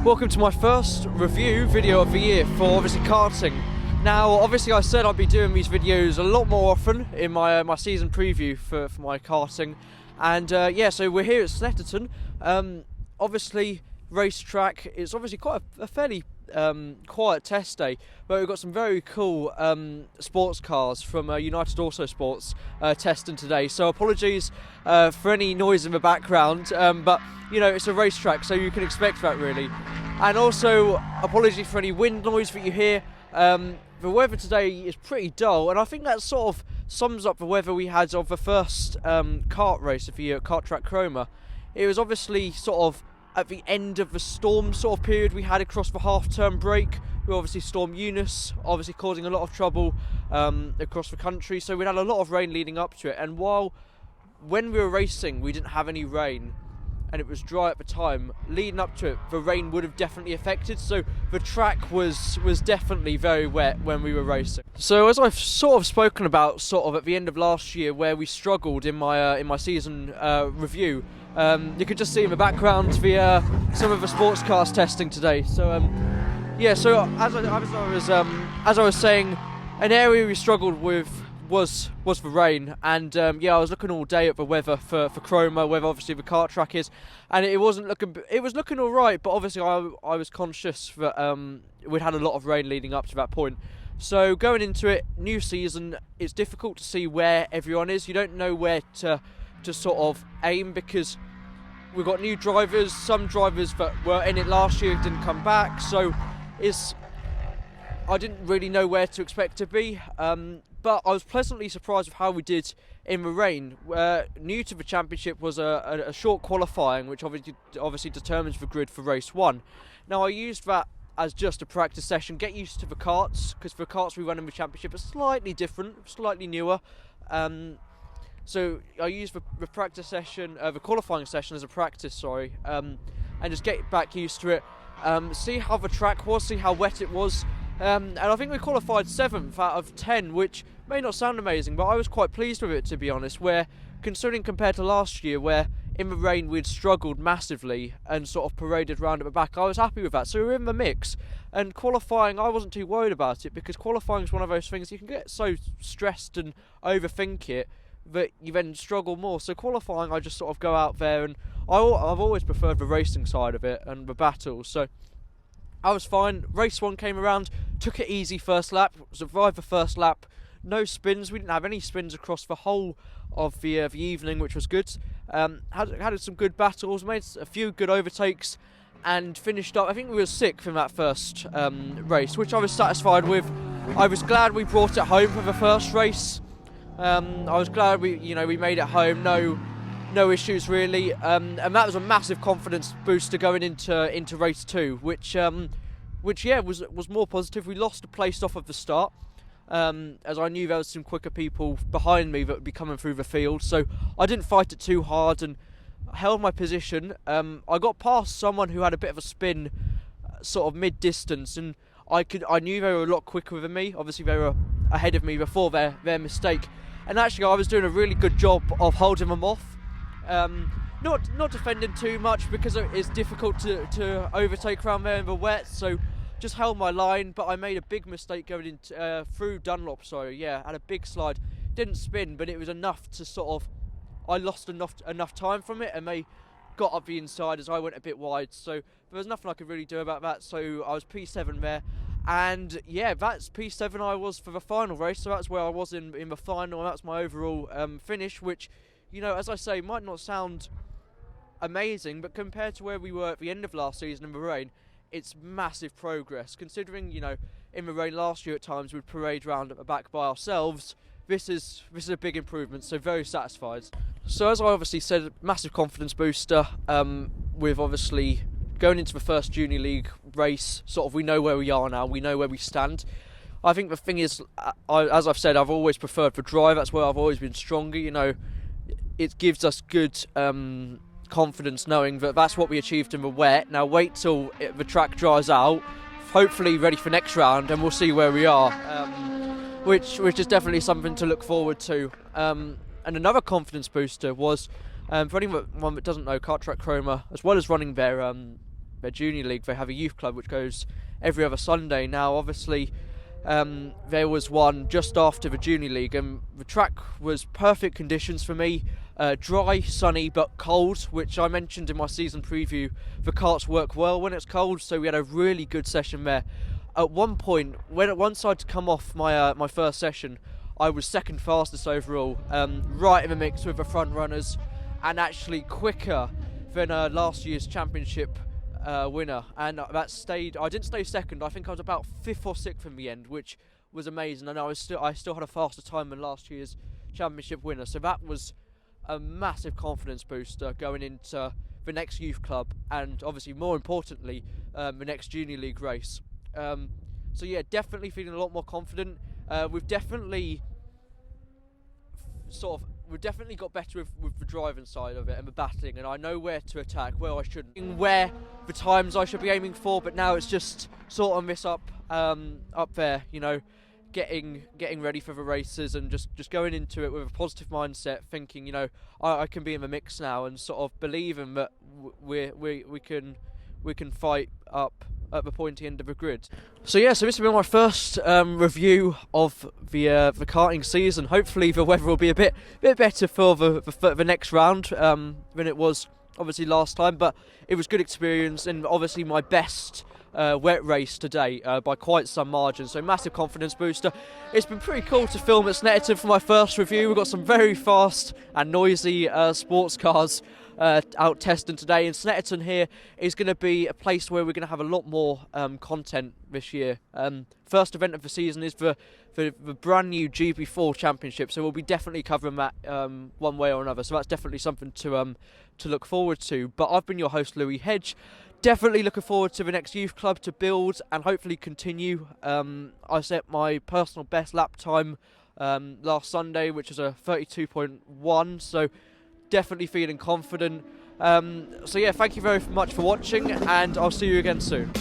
Welcome to my first review video of the year for obviously karting. Now obviously I said I'd be doing these videos a lot more often in my season preview for my karting, and yeah, so we're here at Snetterton. Obviously racetrack, it's obviously quite a fairly quiet test day, but we've got some very cool sports cars from United Autosports testing today, so apologies for any noise in the background, but you know, it's a racetrack, so you can expect that really. And also apologies for any wind noise that you hear. The weather today is pretty dull, and I think that sort of sums up the weather we had of the first kart race of the year at Karttrak Cromer. It was obviously sort of at the end of the storm sort of period we had across the half-term break. We obviously Storm Eunice, obviously causing a lot of trouble across the country, so we had a lot of rain leading up to it. And when we were racing, we didn't have any rain, and it was dry at the time. Leading up to it, the rain would have definitely affected, so the track was definitely very wet when we were racing. So as I've sort of spoken about sort of at the end of last year, where we struggled in my season review, you could just see in the background some of the sports cars testing today. So yeah, so as I was saying, an area we struggled with was the rain, and yeah, I was looking all day at the weather for Cromer, where obviously the kart track is, and it was looking all right, but obviously I was conscious that we'd had a lot of rain leading up to that point. So going into it, new season, it's difficult to see where everyone is. You don't know where to sort of aim, because we've got new drivers. Some drivers that were in it last year didn't come back, so I didn't really know where to expect to be. But I was pleasantly surprised with how we did in the rain. New to the championship was a short qualifying, which obviously determines the grid for race one. Now I used that as just a practice session, get used to the karts, because the karts we run in the championship are slightly different, slightly newer. So I used the practice session, the qualifying session as a practice, and just get back used to it. See how the track was, see how wet it was. And I think we qualified 7th out of 10, which may not sound amazing, but I was quite pleased with it, to be honest, where, considering compared to last year, where in the rain we'd struggled massively and sort of paraded round at the back, I was happy with that. So we were in the mix, and qualifying, I wasn't too worried about it, because qualifying is one of those things you can get so stressed and overthink it that you then struggle more. So qualifying, I just sort of go out there, and I've always preferred the racing side of it and the battles, so I was fine. Race one came around, took it easy first lap, survived the first lap, no spins. We didn't have any spins across the whole of the evening, which was good. Had some good battles, made a few good overtakes, and finished up. I think we were 6th in that first race, which I was satisfied with. I was glad we brought it home for the first race. I was glad we made it home. No issues really, and that was a massive confidence booster going into race 2, which yeah was more positive. We lost a place off of the start, as I knew there was some quicker people behind me that would be coming through the field, so I didn't fight it too hard and held my position. I got past someone who had a bit of a spin, sort of mid-distance, and I knew they were a lot quicker than me. Obviously they were ahead of me before their mistake, and actually I was doing a really good job of holding them off. Not defending too much, because it's difficult to overtake around there in the wet, so just held my line. But I made a big mistake going into through Dunlop, had a big slide, didn't spin, but it was enough to sort of, I lost enough time from it, and they got up the inside as I went a bit wide, so there was nothing I could really do about that. So I was P7 there, and yeah, that's P7 I was for the final race, so that's where I was in the final, and that's my overall finish, which, you know, as I say, might not sound amazing, but compared to where we were at the end of last season in the rain, it's massive progress. Considering, you know, in the rain last year at times we'd parade round at the back by ourselves, this is a big improvement, so very satisfied. So as I obviously said, massive confidence booster, with obviously going into the first Junior League race, sort of we know where we are now, we know where we stand. I think the thing is, as I've said, I've always preferred the drive, that's where I've always been stronger, you know. It gives us good confidence knowing that that's what we achieved in the wet. Now wait till the track dries out, hopefully ready for next round, and we'll see where we are, which is definitely something to look forward to. And another confidence booster was, for anyone that doesn't know, Karttrak Cromer, as well as running their their junior league. They have a youth club which goes every other Sunday. Now, obviously, there was one just after the junior league, and the track was perfect conditions for me. Dry, sunny, but cold, which I mentioned in my season preview. The karts work well when it's cold, so we had a really good session there. At one point, once I'd come off my first session, I was second fastest overall, right in the mix with the front runners, and actually quicker than last year's championship winner. And I didn't stay second. I think I was about 5th or 6th in the end, which was amazing. And I still had a faster time than last year's championship winner. So that was a massive confidence booster going into the next youth club, and obviously more importantly, the next junior league race. So yeah, definitely feeling a lot more confident. We've definitely got better with the driving side of it and the battling, and I know where to attack, where I shouldn't, where the times I should be aiming for. But now it's just sort of miss up there, you know, getting ready for the races and just going into it with a positive mindset, thinking, you know, I can be in the mix now, and sort of believing that we can fight up at the pointy end of the grid. So this has been my first review of the karting season. Hopefully the weather will be a bit better for the next round than it was obviously last time, but it was good experience, and obviously my best wet race today by quite some margin, so massive confidence booster. It's been pretty cool to film at Snetterton for my first review. We've got some very fast and noisy sports cars out testing today, and Snetterton here is going to be a place where we're going to have a lot more content this year. First event of the season is the brand new GB4 Championship, so we'll be definitely covering that one way or another, so that's definitely something to look forward to. But I've been your host, Louis Hedge. Definitely looking forward to the next youth club to build and hopefully continue. I set my personal best lap time last Sunday, which was a 32.1, so definitely feeling confident. So yeah, thank you very much for watching, and I'll see you again soon.